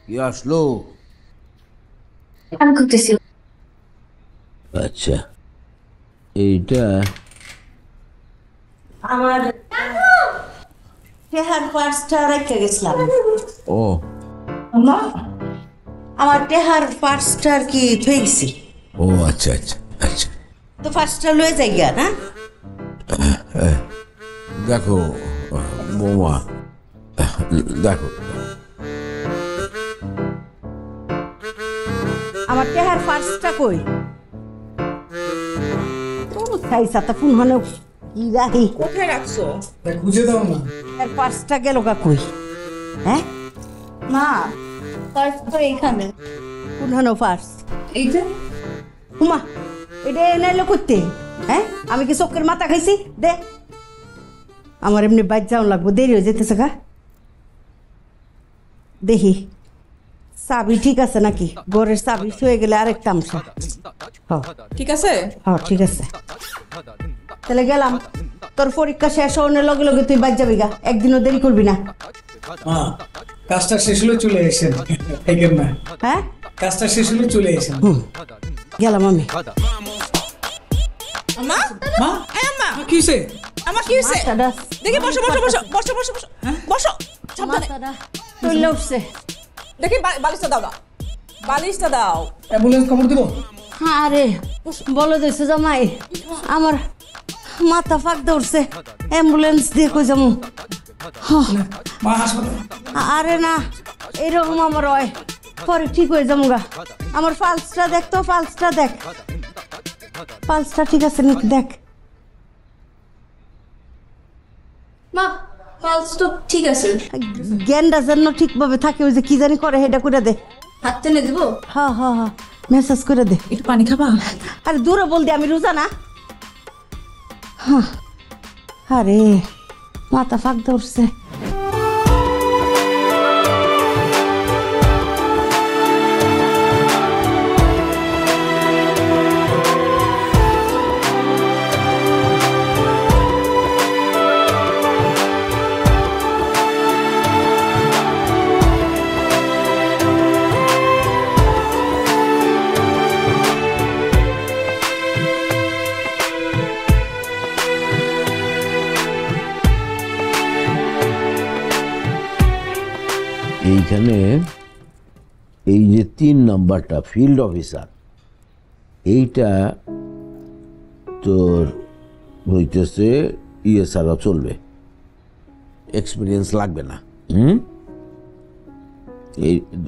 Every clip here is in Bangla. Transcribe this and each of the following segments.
কি আসলো? আমি করতেছি। আচ্ছা, এইটা আমার টেহার পার্সটা রেখে গেছিলাম। ও মা, আমার টেহার পার্সটা আর কি থয়ে গেছি। ও আচ্ছা আচ্ছা আচ্ছা, তো পার্সটা লয়ে যাই গা না? দেখো বৌমা, দেখো আমার টেহার পার্সটা কই? খাইছা তা ফোন হলো কি রাহি? কোথায় রাখছো? খুঁজে দাও না। এর পার্সটা গেল গা কই? হ্যাঁ মা পার্স তো এখানে। কোন হলো পার্স? এই যে উমা, এটা এনাইলো করতে? হ্যাঁ, আমি কি চোখের মাথা খাইছি? দে, আমার এমনি বাইর যাওয়া লাগবো, দেরি হয়ে যেতেছে গা। দেখি চাবি ঠিক আছে নাকি, ঘরের চাবি শুয়ে গেলে আরেক তামসা। ঠিক আছে? হ্যাঁ ঠিক আছে, তাহলে গেলাম। তোর পরীক্ষা শেষ হওয়ার লগে লগে তুই বাইর যাবি গা, একদিনও দেরি করবি না। মা, কাজটা শেষ হলে চলে এসেন। থাকেন না, হ্যাঁ কাজটা শেষ হলে চলে এসেন। গেলাম আমি। আম্মা, মা, এই আম্মা, কি হয়েছে? আমার কি হয়েছে? মাথাটা দেখি, বসো বসো বসো বসো বসো বসো বসো, সাবধানে। মাথাটা তুললে উঠছে। দেখি বালিশটা দাও না, বালিশটা দাও। অ্যাম্বুলেন্স খবর দেবো? আরে বলো দিছে জামাই, আমার মাথা ফাঁক দৌড়ছে, অ্যাম্বুলেন্স দিয়ে কই যাবো? মা হাসপাতাল। আরে না, এরকম আমার হয়, পরে ঠিক হয়ে যাবো গা। আমার পালসটা দেখ তো, পালসটা দেখ, পালসটা ঠিক আছে নাকি দেখ। মা পালস তো ঠিক আছে। জ্ঞানটা যেন ঠিকভাবে থাকে, ওই যে কি জানি করে সেটা করে দে। হাত টেনে দেবো? হ্যাঁ হ্যাঁ হ্যাঁ, মেসেজ করে দে। একটু পানি খাবা? আরে দূরে বল দে, আমি রোজা না। হ্যাঁ, আরে মাথা ফাঁক ধরছে। এইখানে এই যে 3 নাম্বারটা ফিল্ড অফিসার, এইটা তোর হইতেছে ইয়ে ছাড়া চলবে, এক্সপিরিয়েন্স লাগবে না।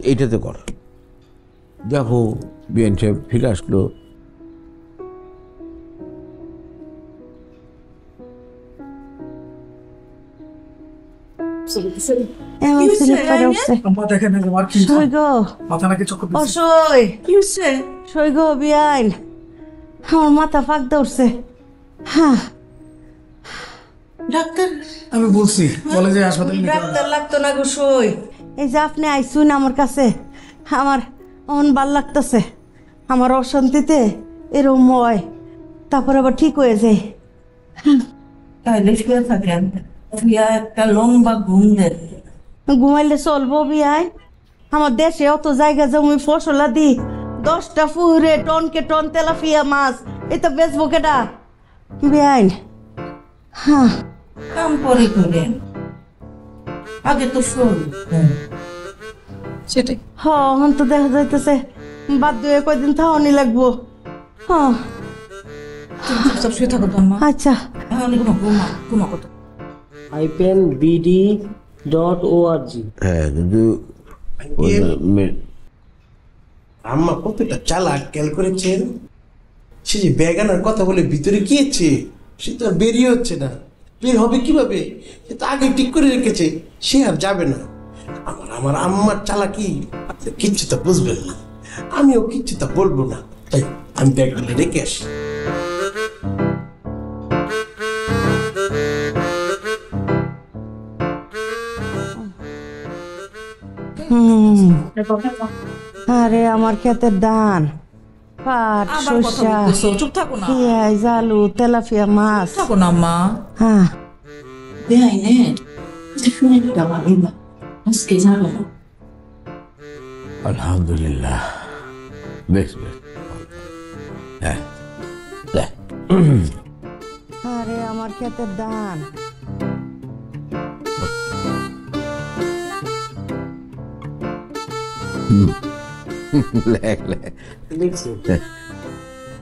এইটাতে কর। দেখো বিএন সাহেব ফিরে আসলো। এমন স্লিপ করে উঠছে। মা দেখেন না, আমার কি সই গো, মাথা নাকি চক্কর দিচ্ছে। অসই কি হয়েছে? সই গো বিয়াইন, আমার মাথা ফাঁক দৌড়ছে। হ্যাঁ ডাক্তার? আমি বলছি বলে যে হাসপাতালে নিতে হবে। ডাক্তার লাগতো না গো সই। এই যে আপনি আইসুন আমার কাছে, আমার অন ভাল লাগতেছে। আমার অশান্তিতে এরকম হয়, তারপর আবার ঠিক হয়ে যায়। তাহলে শুয়ে থাকেন, শুয়ে একটা লম্বা ঘুম দেন। ঘুমাইলে চলবো বিয়াই? আমার দেশে অত জায়গা জমি ফসলা দি, 10টা ফুরে টনকে টন তেলাপিয়া মাছ, এই তো বেচবো কেটা বিয়াইন? হ্যাঁ কাম পরে করেন, আগে তো শোন। সেটাই। হন তো দেখা যাইতেছে বাধ্য হয়ে কয়দিন থাওয়ানি লাগবো। হ্যাঁ সব শুয়ে থাকো তো আম্মা। আচ্ছা, এখন ঘুমা ঘুমা কত -bd.org। হ্যাঁ কিন্তু আম্মা কতটা চালাক খেয়াল করেছেন? সে যে বেগানার কথা বলে ভিতরে গিয়েছে, সে তো আর বেরিয়ে হচ্ছে না। বের হবে কিভাবে? সে তো আগে ঠিক করে রেখেছে, সে আর যাবে না। আমার আমার আম্মার চালাকি আপনি কিচ্ছু তা বুঝবেন না, আমিও কিচ্ছু তা বলবো না। তাই আমি ব্যাগগুলো রেখে আসি। আরে আমার ক্ষেতের ধান, পাট, আবার কথা সরষা, বলতেছো, চুপ থাকো না। পেঁয়াজ, আলু, তেলাপিয়া মাছ। থাকো না আম্মা। হ্যাঁ বেআইনে শুনে ভালো না, আজকে যাবো না। আলহামদুলিল্লাহ, বেশ বেশ। হ্যাঁ দেখ, আরে আমার ক্ষেতের ধান। লেখ লেখ।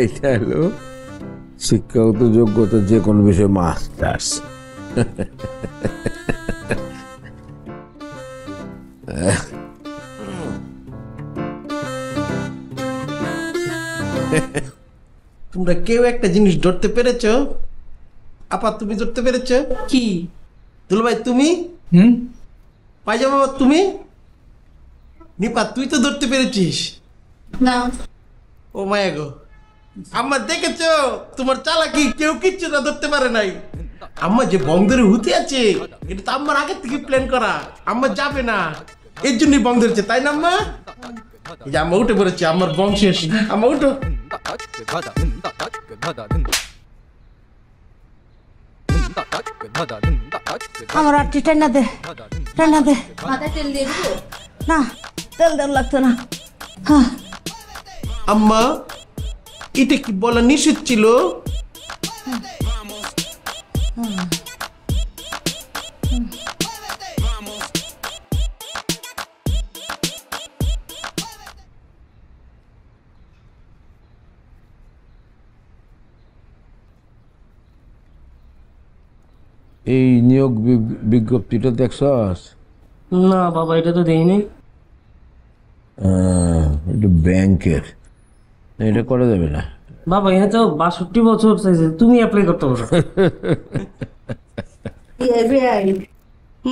এটা হলো শিক্ষাগত যোগ্যতা, যে কোনো বিষয়ে মাস্টার্স। তোমরা কেউ একটা জিনিস ধরতে পেরেছো? আপা তুমি ধরতে পেরেছো? কি? দুলু ভাই তুমি? হুম পাইজামা বাবা তুমি? নিপা তুই তো ধরতে পেরেছিস? না ও মায়া গো, আম্মা দেখেছো তোমার চালাকি, কেউ কিচ্ছু না ধরতে পারে নাই। আম্মা যে বন্ধের হুতে আছে, এটা তো আম্মার আগে থেকে প্ল্যান করা। আম্মা যাবে না, এর জন্যই বন্ধ হচ্ছে, তাই না আম্মা? এই যে আম্মা উঠে পড়েছে, আমার বংশের। আম্মা উঠো। আমার আটটি টেন্না দে, টেন্না দে। মাথায় তেল দিয়ে দিবো? না, তেল দেন লাগতো না। হ্যাঁ, আম্মা এটা কি বলা নিষেধ ছিল? এই নিয়োগ বিজ্ঞপ্তিটা দেখছস? না বাবা, এটা তো দেইনি। এটা ব্যাংকের, এটা করা যাবে না বাবা, এখানে তো 62 বছর চাইছে, তুমি অ্যাপ্লাই করতে পারো।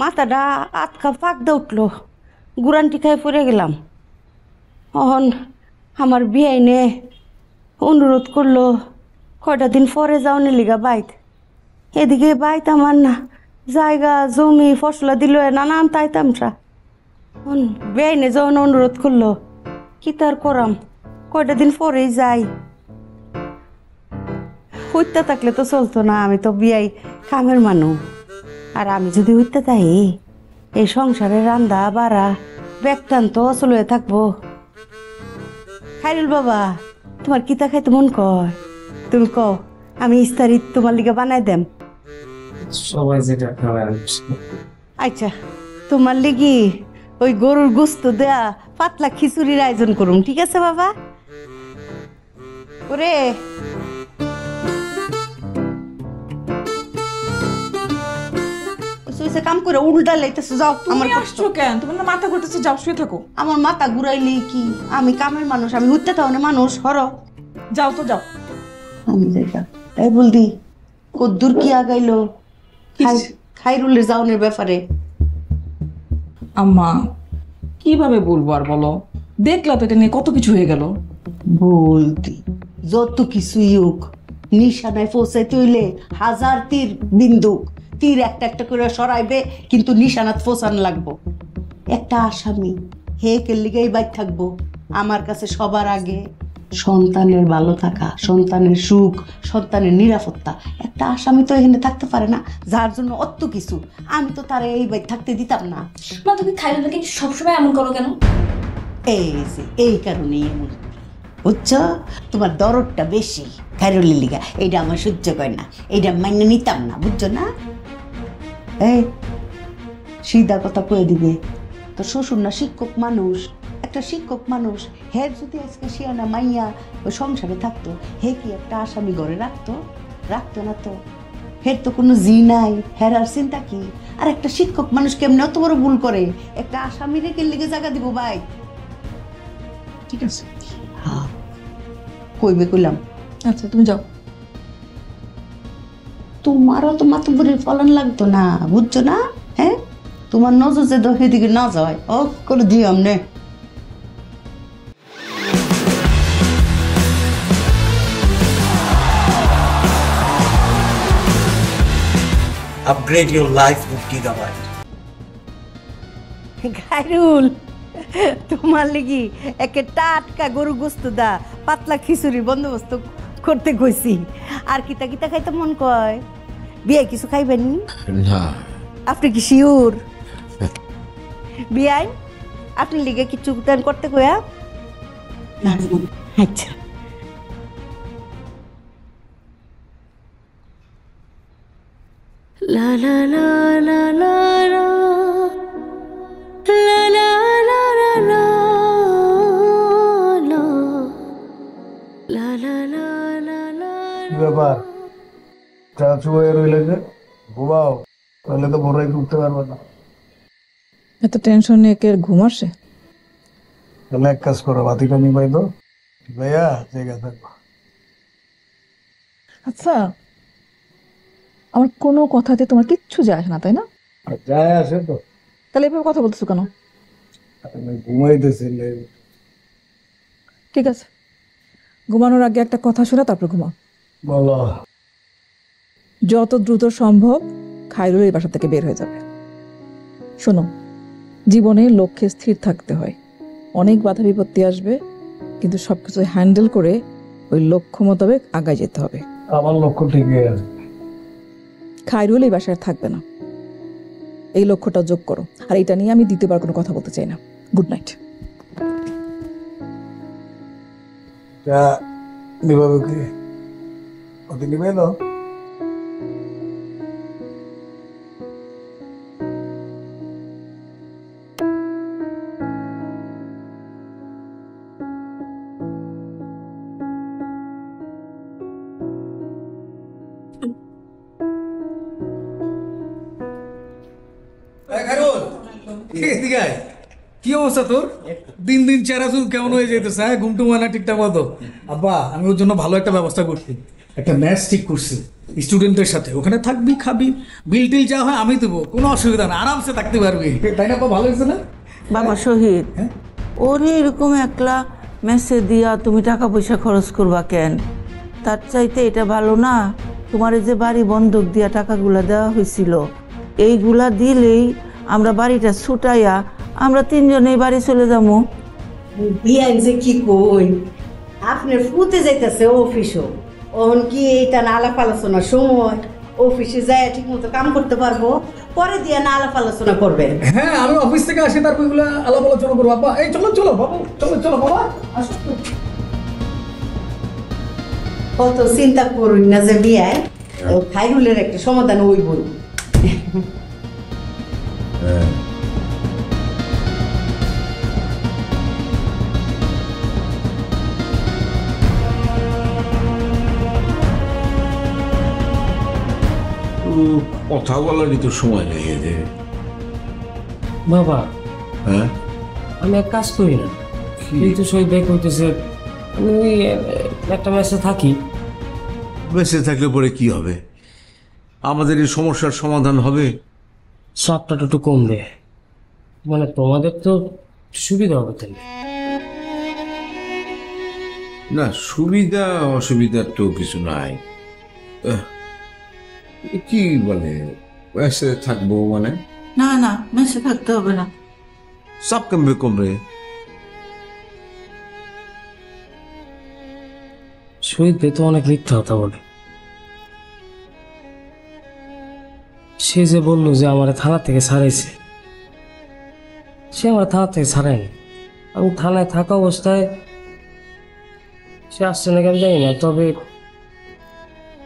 মাথাটা আটকা পাক দে উঠলো, গুরান্টি খাই পড়ে গেলাম। অহন আমার বিয়াইনে অনুরোধ করলো কয়টা দিন পরে যাওনি লিগা বাইত। এদিকে বাইত আমার না জায়গা জমি ফসলা দিল না, নাম তাইতামটা। বেআইনে যখন অনুরোধ করলো, কি তার করাম, কয়টা দিন পরেই যাই। হইতে থাকলে তো চলতো না, আমি তো বিয়াই কামের মানুষ। আর আমি যদি হইতে তাই এই সংসারে রান্দা বাড়া ব্যাগটান তো অচল হয়ে থাকবো। খাইরুল বাবা, তোমার কিতা খাইতে মন কয়? তুমি কও, আমি ইস্তারি তোমার লিগে বানাই দেম। সবাই যেটা খাওয়ায়। আচ্ছা, তোমার লিগি ওই গরুর গোস্ত দেয়া পাতলা খিচুড়ির আয়োজন করুম, ঠিক আছে বাবা? ওরে কাম করে উল্টা লাইতেছে, যাও। আমার কষ্ট কেন? তোমার না মাথা ঘুরতেছে, যাও শুয়ে থাকো। আমার মাথা ঘুরাইলি কি? আমি কামের মানুষ, আমি উঠতে তাহলে মানুষ হর। যাও তো যাও। আমি যাইবা তাই বলদি কদ্দুর কি আগাইলো খাইরুলের যাওনের ব্যাপারে? আম্মা কিভাবে বলবো আর বলো, দেখলা তো এটা নিয়ে কত কিছু হয়ে গেল। বলতি যত কিছুই হোক, নিশানায় পৌঁছাইতে হইলে হাজার তীর বিন্দুক, তীর একটা একটা করে সরাইবে, কিন্তু নিশানাত পৌঁছান লাগবো। একটা আসামি হে কেলিগাই বাইর থাকবো। আমার কাছে সবার আগে সন্তানের ভালো থাকা, সন্তানের সুখ, সন্তানের নিরাপত্তা। একটা আসামি তো এখানে থাকতে পারে না, যার জন্য অত কিছু। আমি তো তারা এই বাইর থাকতে দিতাম না। মা তুমি খাইরুলকে সবসময় এমন করো কেন? এই যে এই কারণেই এমন বুঝছো, তোমার দরদটা বেশি খাইরুলের লিগা। এইটা আমার সহ্য করে না, এইটা মাইনে নিতাম না, বুঝছো না? এই সিধা কথা কয়ে দিবে, তো শ্বশুর না শিক্ষক মানুষ, একটা শিক্ষক মানুষ। হের যদি আজকে শিয়ানা মাইয়া ওই সংসারে থাকতো, হে কি একটা আসামি ঘরে রাখতো? রাখতো না তো। হের তো কোনো জি নাই, হের আর চিন্তা কি? আর একটা শিক্ষক মানুষ কেমনে অত বড় ভুল করে? একটা আসামি রেখে লিগে জায়গা দিব ভাই? ঠিক আছে, হ্যাঁ কইবে কইলাম। আচ্ছা তুমি যাও। তোমারও তো মাতবুরির ফলন লাগতো না, বুঝছো না? হ্যাঁ, তোমার নজর যে সেদিকে না যায়, ও করে দিও আমনে। Upgrade your life with Gigabyte. Khairul, তোমার লিগি একে টাটকা গরু গোস্ত দা পাতলা খিচুড়ি বন্দোবস্ত করতে কইছি। আর কিতা কিতা খাইতে মন কয়? বিয়ে কিছু খাইবেন? না। আপনি কি শিওর? বিয়াই আপনি লিগে কিছু দান করতে কয়া? আচ্ছা লা লা লা লা লা লা লা লা লা লা লা লা লা লা লা লা। কি ব্যাপার চা চুয়ে রইলে যে ঘুমাও, তাহলে তো ভোরে উঠতে পারবে না। এত টেনশন নিয়ে কে ঘুম আসে? তাহলে এক কাজ করো, বাতিটা নিবাই তো ভাইয়া জায়গা থাকবো। আচ্ছা, আমার কোনো কথাতে তোমার কিচ্ছু যায় আসে না, তাই না? যায় আসে তো, তাহলে এভাবে কথা বলতেছো কেন? ঘুমাইতেছিলে। ঠিক আছে, ঘুমানোর আগে একটা কথা শোনা, তারপর ঘুমাও। বলো। যত দ্রুত সম্ভব খায়রুল এই বাসা থেকে বের হয়ে যাবে। শোনো, জীবনে লক্ষ্যে স্থির থাকতে হয়। অনেক বাধা বিপত্তি আসবে, কিন্তু সবকিছু হ্যান্ডেল করে ওই লক্ষ্য মোতাবেক আগায় যেতে হবে। আমার লক্ষ্য ঠিকই আছে। খায়রুল এই বাসায় আর থাকবে না, এই লক্ষ্যটা যোগ করো। আর এটা নিয়ে আমি দ্বিতীয়বার কোনো কথা বলতে চাই না। Good night. চা নিবাবে কি? অতি নিবে তো? কি অবস্থা তোর? দিন দিন চেহারা চুল কেমন হয়ে যেতেছে? হ্যাঁ, ঘুমটুম হয় না ঠিকঠাক মতো? আব্বা, আমি ওর জন্য ভালো একটা ব্যবস্থা করছি, একটা ম্যাচ ঠিক করছি স্টুডেন্টের সাথে। ওখানে থাকবি, খাবি, বিল টিল যা হয় আমি দেবো, কোনো অসুবিধা না, আরামসে থাকতে পারবি। তাই না আব্বা? ভালো হয়েছে না? বাবা শহীদ, ওরে এরকম একলা মেসে দিয়া তুমি টাকা পয়সা খরচ করবা কেন? তার চাইতে এটা ভালো না, তোমার এই যে বাড়ি বন্ধক দিয়া টাকাগুলা দেওয়া হয়েছিল, এইগুলা দিলেই আমরা বাড়িটা ছুটাইয়া আমরা তিনজনেই বাড়ি চলে যাবো। বিয়ান যে কি কই, আপনার ফুতে যাইতেছে অফিসও, ওহন কি এইটা না আলাপ আলোচনার সময়? অফিসে যায় ঠিক মতো কাম করতে পারবো, পরে দিয়ে না আলাপ আলোচনা করবেন। হ্যাঁ, আমি অফিস থেকে আসি, তারপর এগুলো আলাপ আলোচনা করবো। আব্বা, এই চলো চলো বাবু, চলো চলো বাবা, আসো। কত চিন্তা করুন না যে বিয়ায় খায়রুলের একটা সমাধান হইবই। কথা বলারই তো সময় নেই এদের। বাবা, হ্যাঁ, আমি এক কাজ করি না, কিন্তু শহীদ ভাই কইতেছে আমি ওই একটা মেসে থাকি। বেঁচে থাকলে পরে কি হবে? আমাদের এই সমস্যার সমাধান হবে। সবটা একটু কমবে, মানে তোমাদের তো সুবিধা হবে তাহলে। না, সুবিধা অসুবিধার তো কিছু নাই। কি বলে বেঁচে থাকবো মানে? না না, মেসে থাকতে হবে না। সব কমবে কমবে। শহীদ ভাই তো অনেক মিথ্যা কথা বলে। সে যে বললো যে আমার থানা থেকে ছাড়াইছে, সে আমার থানা থেকে ছাড়ায়নি। আমি থানায় থাকা অবস্থায় সে আসছে নাকি আমি জানি না, তবে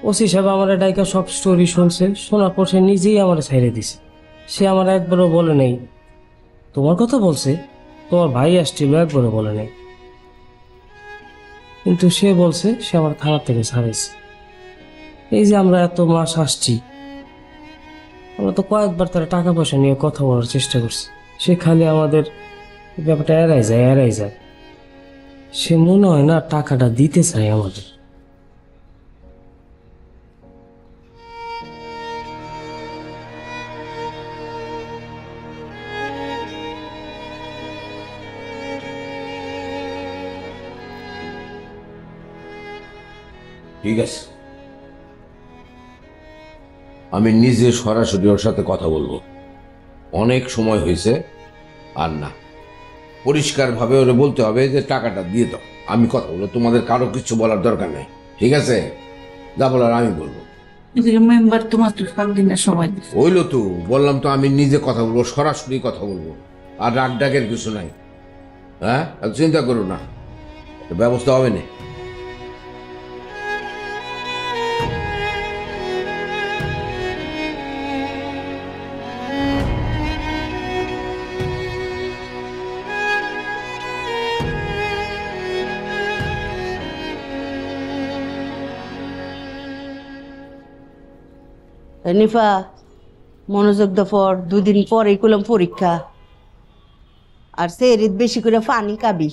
ওসি সাহেব আমার ডাইকা সব স্টোরি শুনছে, শোনার পর সে নিজেই আমার ছাইড়ে দিছে। সে আমার একবারও বলে নেই তোমার কথা বলছে, তোমার ভাই আসছিল, একবারও বলে নেই। কিন্তু সে বলছে সে আমার থানা থেকে ছাড়াইছে। এই যে আমরা এত মাস আসছি, আমরা তো কয়েকবার তারা টাকা পয়সা নিয়ে কথা বলার চেষ্টা করছি, সে খালি আমাদের ব্যাপারটা এড়াই যায়। সে মনে হয় না টাকাটা দিতে চায় আমাদের। ঠিক আছে, আমি নিজে সরাসরি ওর সাথে কথা বলবো। অনেক সময় হয়েছে, আর না, পরিষ্কারভাবে ওরে বলতে হবে যে টাকাটা দিয়ে দাও। আমি কথা বলবো, তোমাদের কারো কিছু বলার দরকার নেই, ঠিক আছে? যা বলার আমি বলবো। মেম্বার তোমার তো 7 দিনের সময় দিচ্ছে। হইলো তো, বললাম তো আমি নিজে কথা বলবো, সরাসরি কথা বলবো, আর রাগ ডাকের কিছু নাই। হ্যাঁ, এত চিন্তা করো না, ব্যবস্থা হবে না। নিফা মনোযোগ দফর 2 দিন পরেই করলাম পরীক্ষা। আর সেরিত বেশি করে পানি খাবি,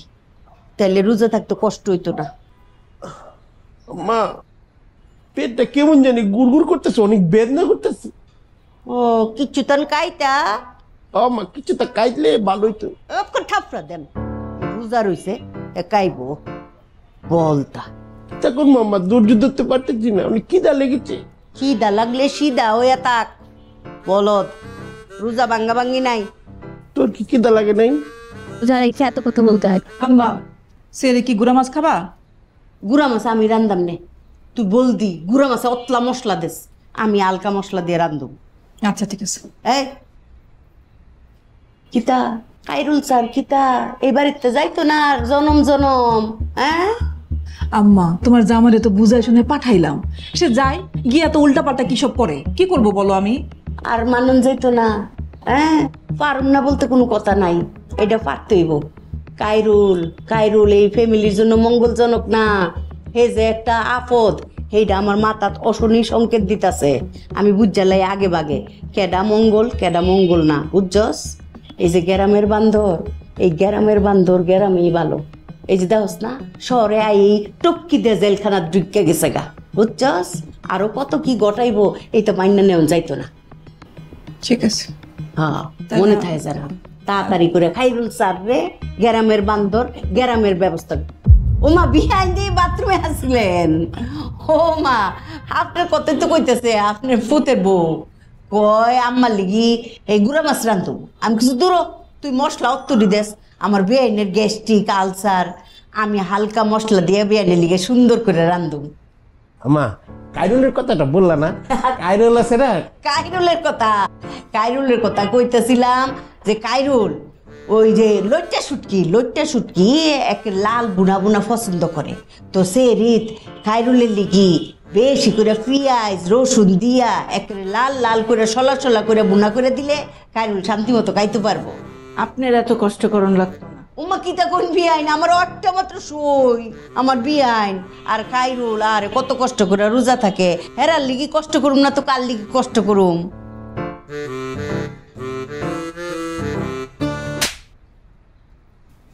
তাহলে রোজা থাকতে কষ্ট হইতো না। মা পেটটা কেমন জানি গুড়গুড় করতেছে, অনেক বেদনা করতেছে। ও কিচ্ছু তান কাইতা মা কিছু তা কাইলে ভালো হইতো। ঠাপড়া দেন, রোজা রইছে কাইব বলতা। তখন মাম্মা ধৈর্য ধরতে পারতেছি না, অনেক খিদা লেগেছে। খিদা লাগলে সিদা হইয়া তাক বলদ, রোজা ভাঙ্গা ভাঙ্গি নাই। তোর কি খিদা লাগে নাই? যারা ইচ্ছে এত কথা বলতে হয়। আম্মা সেরে কি গুড়া মাছ খাবা? গুড়া মাছ আমি রান্দাম নে, তুই বলদি গুড়া মাছে অতলা মশলা দেস, আমি আলকা মশলা দিয়ে রান্ধুম। আচ্ছা ঠিক আছে। এই কিতা কাইরুল স্যার কিতা এই বাড়িতে যাইতো না আর জনম জনম? হ্যাঁ আম্মা তোমার জামারে তো বুঝাই শুনে পাঠাইলাম, সে যায় গিয়া তো উল্টা পাল্টা কি সব করে, কি করব বলো আমি? আর মানুন যাইতো না? হ্যাঁ পারুম না বলতে কোনো কথা নাই, এটা পারতেইব। কাইরুল কাইরুল এই ফ্যামিলির জন্য মঙ্গলজনক না, হে যে একটা আপদ, সেইটা আমার মাথাত অশনি সংকেত দিতাছে। আমি বুঝালাই আগে বাগে কেডা মঙ্গল না, বুঝছস? এই যে গ্রামের বান্দর, এই গ্রামের বান্দর গ্রামেই ভালো। এই যে দেখস না শহরে আই টপকি দিয়ে জেলখানার ঢুকে গেছে গা, বুঝছস? আরো কত কি গটাইবো, এই তো মাইনা নেওয়া যাইতো না। ঠিক আছে হ্যাঁ মনে থাকে যারা তাড়াতাড়ি করে খাইরুল স্যার রে গ্রামের বান্দর গ্রামের ব্যবস্থা। ও মা বিহাইন দিয়ে বাথরুমে আসলেন? ও মা আপনার কতই তো কইতেছে আপনার ফুতের বউ কয় আম্মার লিগি এই গুড়া মাছ রান্ধুম। আমি কিছু দূর, তুই মশলা অত্তরি দেস, আমার বেআইনের গ্যাস্ট্রিক আলসার, আমি হালকা মশলা দিয়ে বেআইনের লিগে সুন্দর করে রান্ধুম। মা কাইরুলের কথাটা বললা না? কাইরুল আছে না? কাইরুলের কথা কইতেছিলাম যে কাইরুল ওই যে লইট্টা শুটকি এক লাল বুনা বুনা পছন্দ করে, তো সে রীত কাইরুলের লিগি বেশি করে পেঁয়াজ রসুন দিয়া একেবারে লাল লাল করে সলা করে বুনা করে দিলে কাইরুল শান্তি মতো খাইতে পারবো। আপনার এত কষ্ট করণ লাগতো না। উমা কিতা কোন বিয়াইন, আমার একটা মাত্র সই আমার বিয়াইন। আর কাইরুল আর কত কষ্ট করে রোজা থাকে, হেরার লিগি কষ্ট করুম না তো কার লিগি কষ্ট করুম?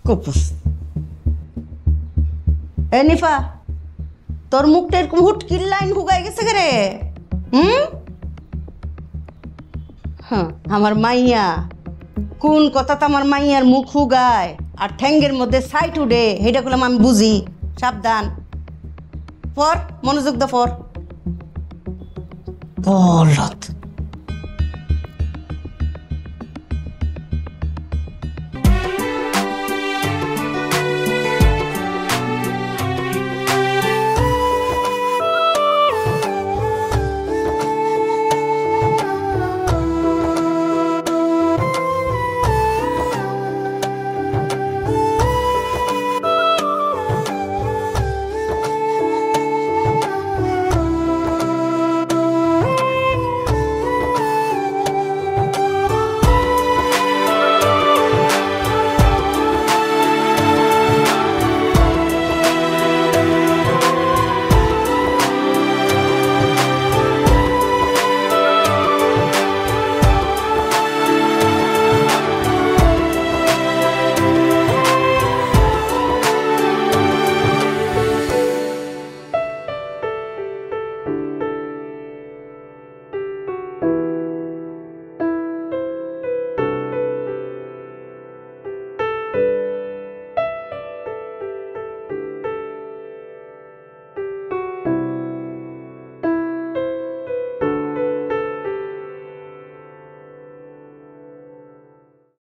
কপুস এ নিফা, তোর মুখটা এরকম হুটকির লাইন হুগাই গেছে রে? হ্যাঁ আমার মাইয়া কোন কথা তো আমার মাইয়ার মুখ হুগায় আর ঠ্যাঙ্গের মধ্যে সাইট উঠে, সেটা করলাম আমি বুঝি। সাবধান ফর, মনোযোগ দা ফর। বলত